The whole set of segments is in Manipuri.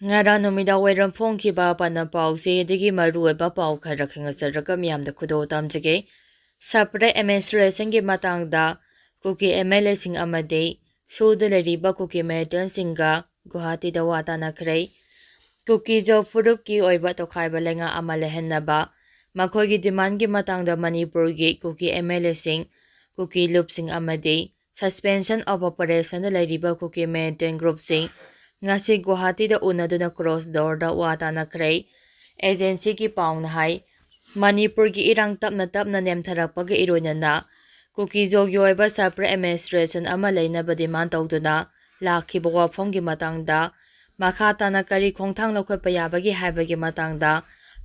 Ngara numida wairam phongkhiba pana pause digi marueba pau khara khangasaraka miyamda khudo tamjage sapre administration gi matangda Kuki MLA sing amade suda leriba Kuki Medan singa Guwahati da wata nakhre Kuki jo furup ki oiba to khaiba lenga amale hennaba makhoi gi demand gi matangda Manipur gi Kuki MLA sing Kuki loop sing amade suspension of operation da leriba Kuki Medan group sing ngasi Guwahati da unaduna cross door da wata nakhre agency ki paung hai Manipur gi irang tapna nemtharakpa gi iroinana Kuki jogi oiba sapre administration ama leinaba demand tawduna lakhiba wafamgi matangda makha tana kari khongthang lokhotpa yabagi haibagi matangda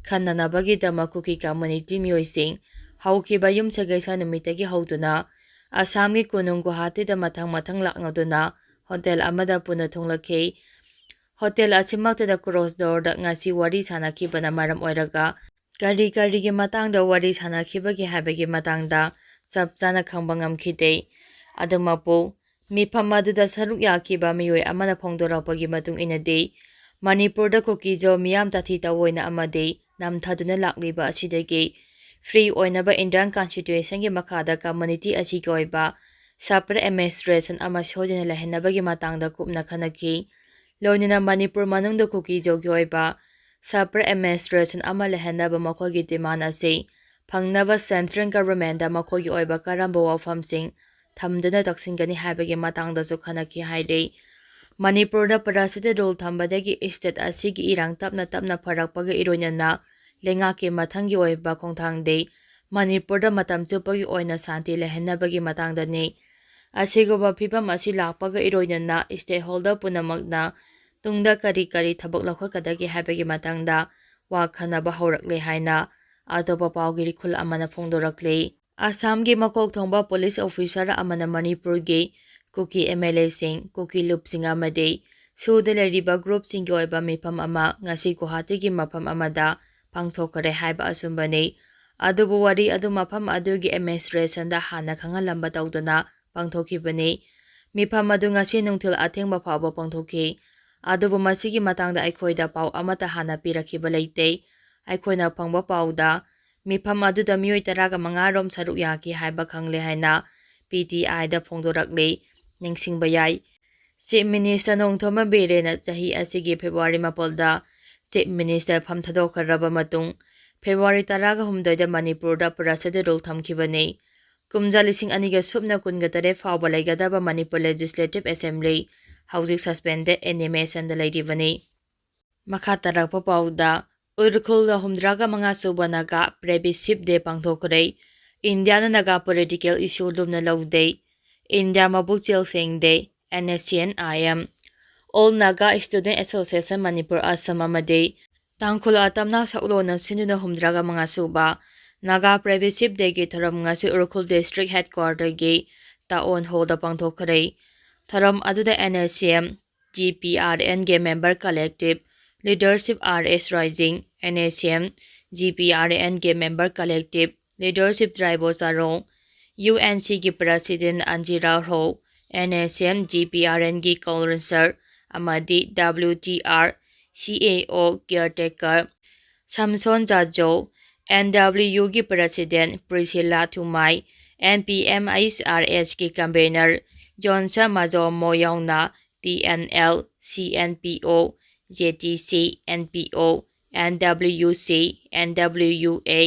khannanabagi dama Kuki community mioising haukiba yum sagaisa numitagi hauduna Assamgi kunung Guwahati da mathang laknoduna hotel amada puna thunglakhi hotel asimakta da cross door da ngasi wari sanakibana maram oiraga kari gi matangda wari sanakibagi haibagi matangda chap chana khangba ngamkhite adumapo mifam aduda saruk yakiba miyoi amana phongdorakpagi matung inade Manipur da Kuki jo miyam tathi tawoina amade namthaduna lakliba asidagi free oinaba Indian constitution gi makhada community asigi oiba sapre administration ama sojina lehenabagi matangda kupna khanaki loinina Manipur manungda Kuki jogi oiba sapre administration ama lehenaba makhogi demand ase Pangnava Central Government da makhogi oiba karamba wafamsing thamdana taksingani haibagi matangdasu khanaki haide Manipur da parasite role thambadagi state asigi irang tapna pharakpaga iroinana Leingak ki mathangi oiba khongthangde Manipur da matam chupagi oina santi lehenabagi matangdani asigoba phibam asi lakpaga iroinana stakeholder punamakna tungda kari thabak lakhokadagi haibagi matangda wa khanaba haurakle haina atopa paugiri khul amana phongdorakle Assamgi makok thongba police officer amana Manipur gi Kuki MLA sing Kuki loop sing amade suda leriba group sing oiba mifam ama ngasi Guwahati gi mafam amada pangthokare haiba asumbane adubu wari adu mafam adugi administration da hana khangalamba tawduna pangthokibane mifam adu ngasi nungthil athengba phawba pangthokhi adubu masigi matangda aikhoida pau amata hana pirakhiba leite aikhoina phangba pauda mifam aduda miyoi taraga mangarom saruk yaki haiba khangle haina PTI da phongdorakle ningsingba yai Chief Minister Nongthoma Birena chahi asigi February mapolda Chief Minister phamthadokharaba matung February taraga humdoida Manipur da parasade role thamkhibane kumja lising aniga subna kunga tare fawba laigadaba Manipur Legislative Assembly housing suspended animation da laidibane makha tarakpa pauda Urkhul da humdraga manga subanaga prebisip de pangthokre India na naga political issue lumna laude India mabuk chel sengde NSCN IM All Naga Student Association Manipur Assam amade Tangkhul atamna saklona sinuna humdraga mga suba Naga Prebisip de gi tharam ngasi Urkhul District Headquarter gi taon holda pangthokre tharam aduda NSCM GPRN ge member collective Leadership RS Rising NSCM GPRN ge member collective Leadership Tribal Sarong UNC ki President Anjira Ho NSM GPRN ki Councillor amadi WTR CAO Caretaker Samson Jajo NWU ki President Priscilla Thumai NPM ISRS ki Convener Johnson Mazo Moyongna TNL CNPO JTC NPO NWC NWA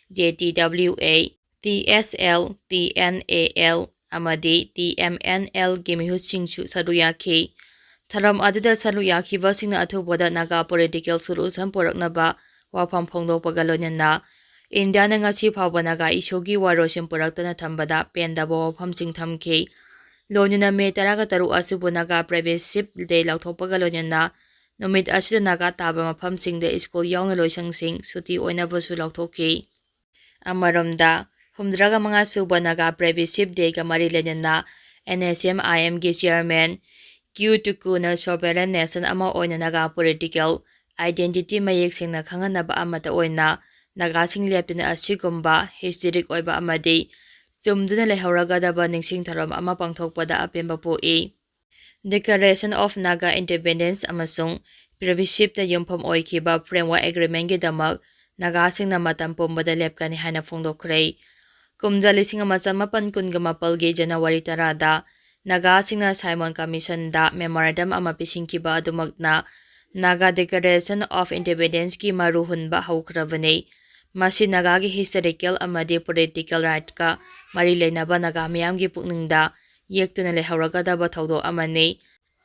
JTWA TSL TNAL amadi TMNL gi mihusingchu saruyakhi tharam aduda saruyakhiba singna athubada naga political solution poraknaba wafam phongdokpaga loinana India na ngasi phawba naga ishogi warosim poraktana thambada pendaba wafamsing thamkhi loinana me taraga taru asubu naga prebisip de lathokpaga loinana numit asida naga taba mafamsingda school yauna loisangsing suti oinabasu lathokhi Amaramda humdraga mga suba naga prebisip de kamari lenana NSM IM gi chairman Q Tukuna sovereign nation ama oina naga political identity mayek singna khanganaba amata oina naga sing leptena asigumba historic oiba amadi chumduna lehauraga daba ningsing tharam ama pangthokpada apemba po Declaration of Naga Independence amasung ꯄ꯭ꯔꯤꯚꯤꯁꯤꯞꯇ ꯌꯨꯝꯐꯝ ꯑꯣꯏꯈꯤꯕ ꯐ꯭ꯔꯦꯝꯋꯥꯔꯛ ꯑꯦꯒ꯭ꯔꯤꯃꯦꯟꯠꯒꯤꯗꯃꯛ ꯅꯥꯒꯥꯁꯤꯡꯅ ꯃꯇꯝ ꯄꯨꯝꯕꯗ ꯂꯦꯞꯀꯅꯤ ꯍꯥꯏꯅ ꯐꯣꯡꯗꯣꯛꯈ꯭ꯔꯦ꯫ ꯀꯨꯝꯖꯥ 1947ꯒꯤ January 10ꯗ ꯅꯥꯒꯥꯁꯤꯡꯅ ꯁꯥꯏꯃꯣꯟ ꯀꯃꯤꯁꯟꯗ ꯃꯦꯃꯣꯔꯦꯟꯗꯝ ꯑꯃ ꯄꯤꯁꯤꯟꯈꯤꯕ ꯑꯗꯨꯃꯛꯅ ꯅꯥꯒꯥ ꯗꯤꯛꯂꯥꯔꯦꯁꯟ ꯑꯣꯐ ꯏꯟꯗꯤꯄꯦꯟꯗꯦꯟꯁꯀꯤ ꯃꯔꯨ ꯍꯨꯟꯕ ꯍꯧꯈ꯭ꯔꯕꯅꯤ꯫ ꯃꯁꯤ ꯅꯥꯒꯥꯒꯤ ꯍꯤꯁꯇꯣꯔꯤꯀꯦꯜ ꯑꯃꯗꯤ ꯄꯣꯂꯤꯇꯤꯀꯦꯜ ꯔꯥꯏꯠꯀ ꯃꯔꯤ ꯂꯩꯅꯕ ꯅꯥꯒꯥ ꯃꯤꯌꯥꯝꯒꯤ ꯄꯨꯛꯅꯤꯡꯗ ꯌꯦꯛꯇꯨꯅ ꯂꯩꯍꯧꯔꯒꯗꯕ ꯊꯧꯗꯣꯛ ꯑꯃꯅꯤ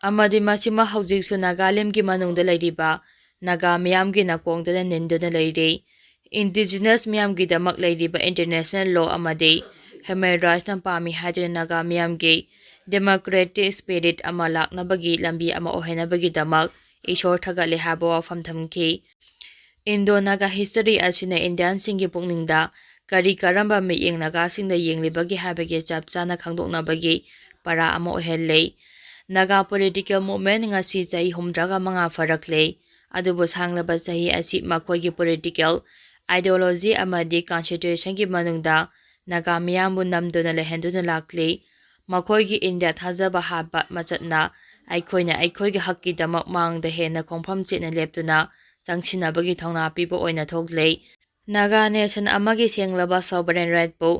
ꯑꯃꯗꯤ ꯃꯁꯤꯃ ꯍꯧꯖꯤꯛꯁꯨ ꯅꯥꯒꯥꯂꯦꯟꯗꯒꯤ ꯃꯅꯨꯡꯗ ꯂꯩꯔꯤꯕ ꯅꯥꯒꯥ ꯃꯤꯌꯥꯝꯒꯤ ꯅꯥꯀꯣꯡꯗ ꯅꯤꯟꯗꯨꯅ ꯂꯩꯔꯤ꯫ ꯏꯟꯗꯤꯖꯤꯅꯁ ꯃꯤꯌꯥꯝꯒꯤꯗꯃꯛ ꯂꯩꯔꯤꯕ ꯏꯟꯇꯔꯅꯦꯁꯅꯦꯜ ꯂꯣ ꯑꯃꯗꯤ ꯍ꯭ꯌꯨꯃꯦꯟ ꯔꯥꯏꯠꯁꯅ ꯄꯥꯝꯃꯤ ꯍꯥꯏꯗꯨꯅ ꯅꯥꯒꯥ ꯃꯤꯌꯥꯝꯒꯤ ꯗꯦꯃꯣꯀ꯭ꯔꯦꯇꯤꯛ ꯁ꯭ꯄꯤꯔꯤꯠ ꯑꯃ ꯂꯥꯛꯅꯕꯒꯤ ꯂꯝꯕꯤ ꯑꯃ ꯑꯣꯏꯍꯟꯅꯕꯒꯤꯗꯃꯛ ꯏꯁꯣꯔ ꯊꯥꯒꯠꯂꯦ ꯍꯥꯏꯕ ꯋꯥꯐꯝ ꯊꯝꯈꯤ꯫ ꯏꯟꯗꯣ-ꯅꯥꯒꯥ ꯍꯤꯁꯇꯔꯤ ꯑꯁꯤꯅ ꯏꯟꯗꯤꯌꯟꯁꯤꯡꯒꯤ ꯄꯨꯛꯅꯤꯡꯗ ꯀꯔꯤ ꯀꯔꯝꯕ ꯃꯤꯠꯌꯦꯡ ꯅꯥꯒꯥꯁꯤꯡꯗ ꯌꯦꯡꯂꯤꯕꯒꯦ ꯍꯥꯏꯕꯒꯤ ꯆꯞ ꯆꯥꯅ ꯈꯪꯗꯣꯛꯅꯕꯒꯤ ꯄꯥꯔꯥ ꯑꯃ ꯑꯣꯏꯍꯜꯂꯤ꯫ ꯅꯥꯒꯥ ꯄꯣꯂꯤꯇꯤꯀꯦꯜ ꯃꯨꯚꯃꯦꯟꯠ ꯉꯁꯤ ꯆꯍꯤ 65 ꯐꯥꯔꯛꯂꯦ, ꯑꯗꯨꯕꯨ ꯁꯥꯡꯂꯕ ꯆꯍꯤ ꯑꯁꯤ ꯃꯈꯣꯏꯒꯤ ꯄꯣꯂꯤꯇꯤꯀꯦꯜ ꯑꯥꯏꯗꯤꯑꯣꯂꯣꯖꯤ ꯑꯃꯗꯤ ꯀꯟꯁꯇꯤꯇ꯭ꯌꯨꯁꯟꯒꯤ ꯃꯅꯨꯡꯗ ꯅꯥꯒꯥ ꯃꯤꯌꯥꯝꯕꯨ ꯅꯝꯗꯨꯅ ꯂꯩꯍꯟꯗꯨꯅ ꯂꯥꯛꯂꯤ꯫ ꯃꯈꯣꯏꯒꯤ ꯏꯟꯗꯤꯌꯥ ꯊꯥꯖꯕ ꯍꯥꯞꯄ ꯃꯆꯠꯅ ꯑꯩꯈꯣꯏꯅ ꯑꯩꯈꯣꯏꯒꯤ ꯍꯛꯀꯤꯗꯃꯛ ꯃꯥꯡꯗ ꯍꯦꯟꯅ ꯈꯣꯡꯐꯝ ꯆꯦꯠꯅ ꯂꯦꯞꯇꯨꯅ ꯆꯪꯁꯤꯟꯅꯕꯒꯤ ꯊꯧꯅꯥ ꯄꯤꯕ ꯑꯣꯏꯅ ꯊꯣꯛꯂꯦ꯫ ꯅꯥꯒꯥ ꯅꯦꯁꯟ ꯑꯃꯒꯤ ꯁꯦꯡꯂꯕ ꯁꯣꯚꯔꯦꯟ ꯔꯥꯏꯠꯄꯨ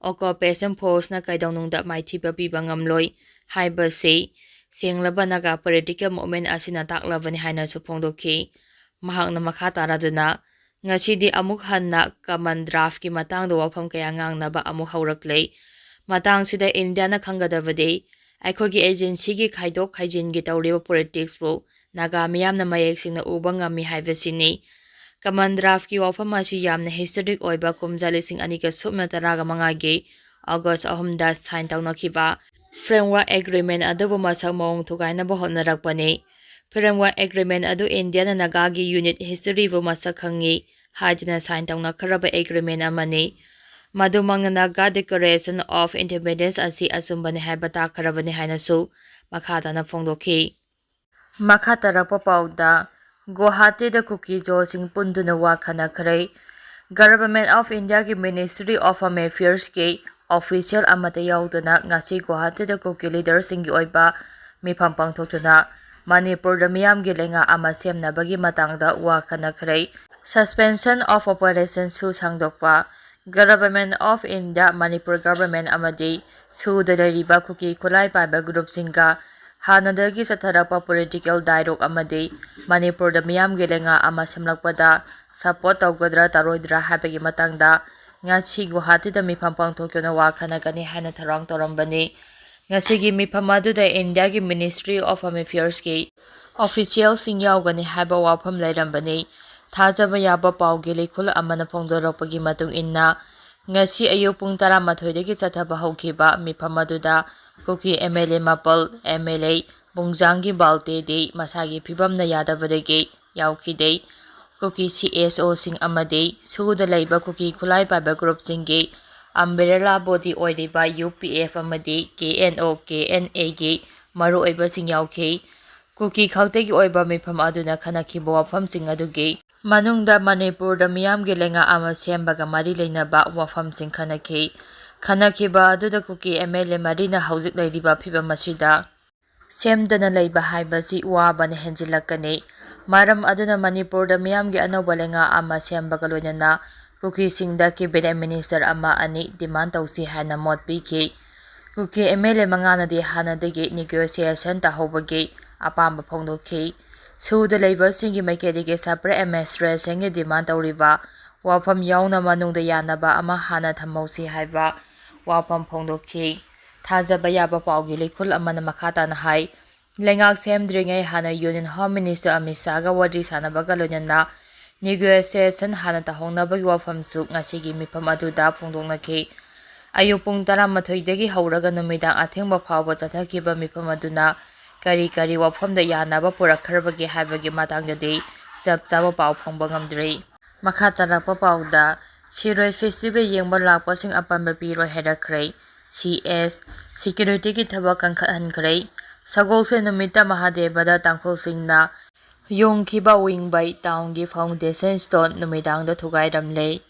ꯑꯣꯀꯨꯄꯦꯁꯟ ꯐꯣꯔꯁꯅ ꯀꯩꯗꯧꯅꯨꯡꯗ ꯃꯥꯏꯊꯤꯕ ꯄꯤꯕ ꯉꯝꯂꯣꯏ ꯍꯥꯏꯕꯁꯤ ꯁꯦꯡꯂꯕ ꯅꯥꯒꯥ ꯄꯣꯂꯤꯇꯤꯀꯦꯜ ꯃꯨꯚꯃꯦꯟꯠ ꯑꯁꯤꯅ ꯇꯥꯛꯂꯕꯅꯤ ꯍꯥꯏꯅꯁꯨ ꯐꯣꯡꯗꯣꯛꯈꯤ꯫ ꯃꯍꯥꯛꯅ ꯃꯈꯥ ꯇꯥꯔꯗꯨꯅ ꯉꯁꯤꯗꯤ ꯑꯃꯨꯛ ꯍꯟꯅ ꯀꯃꯟ ꯗ꯭ꯔꯥꯐꯀꯤ ꯃꯇꯥꯡꯗ ꯋꯥꯐꯝ ꯀꯌꯥ ꯉꯥꯡꯅꯕ ꯑꯃꯨꯛ ꯍꯧꯔꯛꯂꯦ꯫ ꯃꯇꯥꯡꯁꯤꯗ ꯏꯟꯗꯤꯌꯥꯅ ꯈꯪꯒꯗꯕꯗꯤ ꯑꯩꯈꯣꯏꯒꯤ ꯑꯦꯖꯦꯟꯁꯤꯒꯤ ꯈꯥꯏꯗꯣꯛ ꯈꯥꯏꯖꯤꯟꯒꯤ ꯇꯧꯔꯤꯕ ꯄꯣꯂꯤꯇꯤꯛꯁꯄꯨ ꯅꯥꯒꯥ ꯃꯤꯌꯥꯝꯅ ꯃꯌꯦꯛ ꯁꯦꯡꯅ ꯎꯕ ꯉꯝꯃꯤ ꯍꯥꯏꯕꯁꯤꯅꯤ꯫ ꯀꯃꯟ ꯗ꯭ꯔꯥꯐꯀꯤ ꯋꯥꯐꯝ ꯑꯁꯤ ꯌꯥꯝꯅ ꯍꯤꯁꯇꯣꯔꯤꯛ ꯑꯣꯏꯕ ꯀꯨꯝꯖꯥ 2015ꯒꯤ ꯑꯣꯒꯁꯠ 3ꯗ ꯁꯥꯏꯟ ꯇꯧꯅꯈꯤꯕ ꯐ꯭ꯔꯦꯝꯋꯥꯔꯛ ꯑꯦꯒ꯭ꯔꯤꯃꯦꯟꯠ ꯑꯗꯨꯕꯨ ꯃꯁꯛ ꯃꯑꯣꯡ ꯊꯨꯒꯥꯏꯅꯕ ꯍꯣꯠꯅꯔꯛꯄꯅꯤ꯫ ꯐ꯭ꯔꯦꯝꯋꯥꯔꯛ ꯑꯦꯒ꯭ꯔꯤꯃꯦꯟꯠ ꯑꯗꯨ ꯏꯟꯗꯤꯌꯥꯅ ꯅꯥꯒꯥꯒꯤ ꯌꯨꯅꯤꯠ ꯍꯤꯁꯇꯔꯤꯕꯨ ꯃꯁꯛ ꯈꯪꯉꯤ ꯍꯥꯏꯗꯨꯅ ꯁꯥꯏꯟ ꯇꯧꯅꯈ꯭ꯔꯕ ꯑꯦꯒ꯭ꯔꯤꯃꯦꯟꯠ ꯑꯃꯅꯤ꯫ ꯃꯗꯨꯃꯛꯅ ꯅꯥꯒꯥ ꯗꯤꯛꯂꯥꯔꯦꯁꯟ ꯑꯣꯐ ꯏꯟꯗꯤꯄꯦꯟꯗꯦꯟꯁ ꯑꯁꯤ ꯑꯆꯨꯝꯕꯅꯤ ꯍꯥꯏꯕ ꯇꯥꯛꯈ꯭ꯔꯕꯅꯤ ꯍꯥꯏꯅꯁꯨ ꯃꯈꯥ ꯇꯥꯅ ꯐꯣꯡꯗꯣꯛꯈꯤ꯫ ꯃꯈꯥ ꯇꯥꯔꯛꯄ ꯄꯥꯎꯗ ꯒꯨꯋꯥꯍꯥꯇꯤꯗ ꯀꯨꯀꯤ-ꯖꯣꯁꯤꯡ ꯄꯨꯟꯗꯨꯅ ꯋꯥ ꯈꯟꯅꯈ꯭ꯔꯦ꯫ ꯒꯚꯔꯟꯃꯦꯟꯠ ꯑꯣꯐ ꯏꯟꯗꯤꯌꯥꯒꯤ ꯃꯤꯅꯤꯁꯇ꯭ꯔꯤ ꯑꯣꯐ ꯍꯣꯝ ꯑꯦꯐꯤꯌꯔꯁꯀꯤ ꯑꯣꯐꯤꯁꯤꯌꯦꯜ ꯑꯃꯠꯇ ꯌꯥꯎꯗꯅ ꯉꯁꯤ ꯒꯨꯋꯥꯍꯥꯇꯤꯗ ꯀꯨꯀꯤ ꯂꯤꯗꯔꯁꯤꯡꯒꯤ ꯑꯣꯏꯕ ꯃꯤꯐꯝ ꯄꯥꯡꯊꯣꯛꯇꯨꯅ ꯃꯅꯤꯄꯨꯔꯗ ꯃꯤꯌꯥꯝꯒꯤ ꯂꯩꯉꯥꯛ ꯑꯃ ꯁꯦꯝꯅꯕꯒꯤ ꯃꯇꯥꯡꯗ ꯋꯥ ꯈꯟꯅꯈ꯭ꯔꯦ꯫ ꯁꯁꯄꯦꯟꯁꯟ ꯑꯣꯐ ꯑꯣꯄꯔꯦꯁꯟꯁꯨ ꯁꯥꯡꯗꯣꯛꯄ government of India, Manipur government ꯑꯃꯗꯤ ꯁꯨꯗ ꯂꯩꯔꯤꯕ ꯀꯨꯀꯤ ꯈꯨꯠꯂꯥꯏ ꯄꯥꯏꯕ ꯒ꯭ꯔꯨꯞꯁꯤꯡꯒ ꯍꯥꯟꯅꯗꯒꯤ ꯆꯠꯊꯔꯛꯄ ꯄꯣꯂꯤꯇꯤꯀꯦꯜ ꯗꯥꯏꯂꯣꯒ ꯑꯃꯗꯤ ꯃꯅꯤꯄꯨꯔꯗ ꯃꯤꯌꯥꯝꯒꯤ ꯂꯩꯉꯥꯛ ꯑꯃ ꯁꯦꯝꯂꯛꯄꯗ ꯁꯄꯣꯔꯠ ꯇꯧꯒꯗ꯭ꯔꯥ ꯇꯧꯔꯣꯏꯗ꯭ꯔꯥ ꯍꯥꯏꯕꯒꯤ ꯃꯇꯥꯡꯗ ꯉꯁꯤ ꯒꯨꯋꯥꯍꯥꯇꯤꯗ ꯃꯤꯐꯝ ꯄꯥꯡꯊꯣꯛꯇꯨꯅ ꯋꯥ ꯈꯟꯅꯒꯅꯤ ꯍꯥꯏꯅ ꯊꯧꯔꯥꯡ ꯇꯧꯔꯝꯕꯅꯤ꯫ ꯉꯁꯤꯒꯤ ꯃꯤꯐꯝ ꯑꯗꯨꯗ ꯏꯟꯗꯤꯌꯥꯒꯤ ꯃꯤꯅꯤꯁꯇ꯭ꯔꯤ ꯑꯣꯐ ꯍꯣꯝ ꯑꯦꯐꯤꯌꯔꯁꯀꯤ ꯑꯣꯐꯤꯁꯤꯌꯦꯜꯁꯤꯡ ꯌꯥꯎꯒꯅꯤ ꯍꯥꯏꯕ ꯋꯥꯐꯝ ꯂꯩꯔꯝꯕꯅꯤ꯫ ꯊꯥꯖꯕ ꯌꯥꯕ ꯄꯥꯎꯒꯤ ꯂꯩꯈꯨꯜ ꯑꯃꯅ ꯐꯣꯡꯗꯣꯔꯛꯄꯒꯤ ꯃꯇꯨꯡ ꯏꯟꯅ ꯉꯁꯤ ꯑꯌꯨꯛ ꯄꯨꯡ 12ꯗꯒꯤ ꯆꯠꯊꯕ ꯍꯧꯈꯤꯕ ꯃꯤꯐꯝ ꯑꯗꯨꯗ ꯀꯨꯀꯤ ꯑꯦꯝ.ꯑꯦꯜ.ꯑꯦ. ꯃꯥꯄꯜ, ꯑꯦꯝ.ꯑꯦꯜ.ꯑꯦ. ꯕꯨꯡꯖꯥꯡꯒꯤ ꯕꯥꯜꯇꯦꯗꯤ ꯃꯁꯥꯒꯤ ꯐꯤꯚꯝꯅ ꯌꯥꯗꯕꯗꯒꯤ ꯌꯥꯎꯈꯤꯗꯦ꯫ ꯀꯨꯀꯤ ꯁꯤ.ꯑꯦꯁ.ꯑꯣ.ꯁꯤꯡ ꯑꯃꯗꯤ ꯁꯨꯗ ꯂꯩꯕ ꯀꯨꯀꯤ ꯈꯨꯠꯂꯥꯏ ꯄꯥꯏꯕ ꯒ꯭ꯔꯨꯞꯁꯤꯡꯒꯤ ꯑꯝꯕ꯭ꯔꯦꯂꯥ ꯕꯣꯗꯤ ꯑꯣꯏꯔꯤꯕ ꯌꯨ.ꯄꯤ.ꯑꯦꯐ. ꯑꯃꯗꯤ ꯀꯦ.ꯑꯦꯟ.ꯑꯣ.ꯀꯦ.ꯑꯦꯟ.ꯑꯦ. ꯒꯤ ꯃꯔꯨꯑꯣꯏꯕꯁꯤꯡ ꯌꯥꯎꯈꯤ꯫ ꯀꯨꯀꯤ ꯈꯛꯇꯒꯤ ꯑꯣꯏꯕ ꯃꯤꯐꯝ ꯑꯗꯨꯅ ꯈꯟꯅꯈꯤꯕ ꯋꯥꯐꯝꯁꯤꯡ ꯑꯗꯨꯒꯤ ꯃꯅꯨꯡꯗ ꯃꯅꯤꯄꯨꯔꯗ ꯃꯤꯌꯥꯝꯒꯤ ꯂꯩꯉꯥꯛ ꯑꯃ ꯁꯦꯝꯕꯒ ꯃꯔꯤ ꯂꯩꯅꯕ ꯋꯥꯐꯝꯁꯤꯡ ꯈꯟꯅꯈꯤ꯫ ꯈꯟꯅꯈꯤꯕ ꯑꯗꯨꯗ ꯀꯨꯀꯤ ꯑꯦꯝ.ꯑꯦꯜ.ꯑꯦ. ꯃꯔꯤꯅ ꯍꯧꯖꯤꯛ ꯂꯩꯔꯤꯕ ꯐꯤꯚꯝ ꯑꯁꯤꯗ ꯁꯦꯝꯗꯅ ꯂꯩꯕ ꯍꯥꯏꯕꯁꯤ ꯋꯥꯕꯅ ꯍꯦꯟꯖꯤꯜꯂꯛꯀꯅꯤ꯫ ꯃꯔꯝ ꯑꯗꯨꯅ ꯃꯅꯤꯄꯨꯔꯗ ꯃꯤꯌꯥꯝꯒꯤ ꯑꯅꯧꯕ ꯂꯩꯉꯥꯛ ꯑꯃ ꯁꯦꯝꯕꯒ ꯂꯣꯏꯅꯅ ꯀꯨꯀꯤꯁꯤꯡꯗ ꯀꯦꯕꯤꯅꯦꯠ ꯃꯤꯅꯤꯁꯇꯔ ꯑꯃ ꯑꯅꯤ ꯗꯤꯃꯥꯟꯗ ꯇꯧꯁꯤ ꯍꯥꯏꯅ ꯃꯣꯠ ꯄꯤꯈꯤ꯫ ꯀꯨꯀꯤ ꯑꯦꯝ.ꯑꯦꯜ.ꯑꯦ. ꯃꯉꯥꯅꯗꯤ ꯍꯥꯟꯅꯗꯒꯤ ꯅꯦꯒꯣꯁꯤꯌꯦꯁꯟ ꯇꯧꯍꯧꯕꯒꯤ ꯑꯄꯥꯝꯕ ꯐꯣꯡꯗꯣꯛꯈꯤ꯫ ꯁꯨꯗ ꯂꯩꯕꯁꯤꯡꯒꯤ ꯃꯥꯏꯀꯩꯗꯒꯤ ꯁꯄꯔꯦꯠ ꯑꯦꯗꯃꯤꯅꯤꯁꯇ꯭ꯔꯦꯁꯟꯒꯤ ꯗꯤꯃꯥꯟꯗ ꯇꯧꯔꯤꯕ ꯋꯥꯐꯝ ꯌꯥꯎꯅ ꯃꯅꯨꯡꯗ ꯌꯥꯅꯕ ꯑꯃ ꯍꯥꯟꯅ ꯊꯝꯍꯧꯁꯤ ꯍꯥꯏꯕ ꯋꯥꯐꯝ ꯐꯣꯡꯗꯣꯛꯈꯤ꯫ ꯊꯥꯖꯕ ꯌꯥꯕ ꯄꯥꯎꯒꯤ ꯂꯩꯈꯨꯜ ꯑꯃꯅ ꯃꯈꯥ ꯇꯥꯅ ꯍꯥꯏ ꯂꯩꯉꯥꯛ ꯁꯦꯝꯗ꯭ꯔꯤꯉꯩ ꯍꯥꯟꯅ ꯌꯨꯅꯤꯌꯟ ꯍꯣꯝ ꯃꯤꯅꯤꯁꯇꯔ ꯑꯃꯤꯠ ꯁꯥꯍꯒ ꯋꯥꯔꯤ ꯁꯥꯅꯕꯒ ꯂꯣꯏꯅꯅ ꯅꯦꯒꯣꯁꯤꯌꯦꯁꯟ ꯍꯥꯟꯅ ꯇꯧꯍꯧꯅꯕꯒꯤ ꯋꯥꯐꯝꯁꯨ ꯉꯁꯤꯒꯤ ꯃꯤꯐꯝ ꯑꯗꯨꯗ ꯐꯣꯡꯗꯣꯛꯅꯈꯤ꯫ ꯑꯌꯨꯛ ꯄꯨꯡ 12ꯗꯒꯤ ꯍꯧꯔꯒ ꯅꯨꯃꯤꯗꯥꯡ ꯑꯊꯦꯡꯕ ꯐꯥꯎꯕ ꯆꯠꯊꯈꯤꯕ ꯃꯤꯐꯝ ꯑꯗꯨꯅ ꯀꯔꯤ ꯀꯔꯤ ꯋꯥꯐꯝꯗ ꯌꯥꯅꯕ ꯄꯨꯔꯛꯈ꯭ꯔꯕꯒꯦ ꯍꯥꯏꯕꯒꯤ ꯃꯇꯥꯡꯗꯗꯤ ꯆꯞ ꯆꯥꯕ ꯄꯥꯎ ꯐꯪꯕ ꯉꯝꯗ꯭ꯔꯤ꯫ ꯃꯈꯥ ꯇꯥꯔꯛꯄ ꯄꯥꯎꯗ ꯁꯤꯔꯣꯏ ꯐꯦꯁꯇꯤꯚꯦꯜ ꯌꯦꯡꯕ ꯂꯥꯛꯄꯁꯤꯡ ꯑꯄꯟꯕ ꯄꯤꯔꯣꯏ ꯍꯥꯏꯔꯛꯈ꯭ꯔꯦ꯫ ꯁꯤ.ꯑꯦꯁ. ꯁꯦꯀ꯭ꯌꯨꯔꯤꯇꯤꯒꯤ ꯊꯕꯛ ꯀꯟꯈꯠꯍꯟꯈ꯭ꯔꯦ꯫ ꯁꯒꯣꯜꯁꯦꯟ ꯅꯨꯃꯤꯠꯇ ꯃꯍꯥꯗꯦꯕꯗ ꯇꯥꯡꯈꯨꯜꯁꯤꯡꯅ ꯌꯨꯡꯈꯤꯕ ꯋꯤꯡꯕꯩ ꯇꯥꯎꯟꯒꯤ ꯐꯥꯎꯟꯗꯦꯁꯟ ꯁ꯭ꯇꯣꯟ ꯅꯨꯃꯤꯗꯥꯡꯗ ꯊꯨꯒꯥꯏꯔꯝꯂꯦ꯫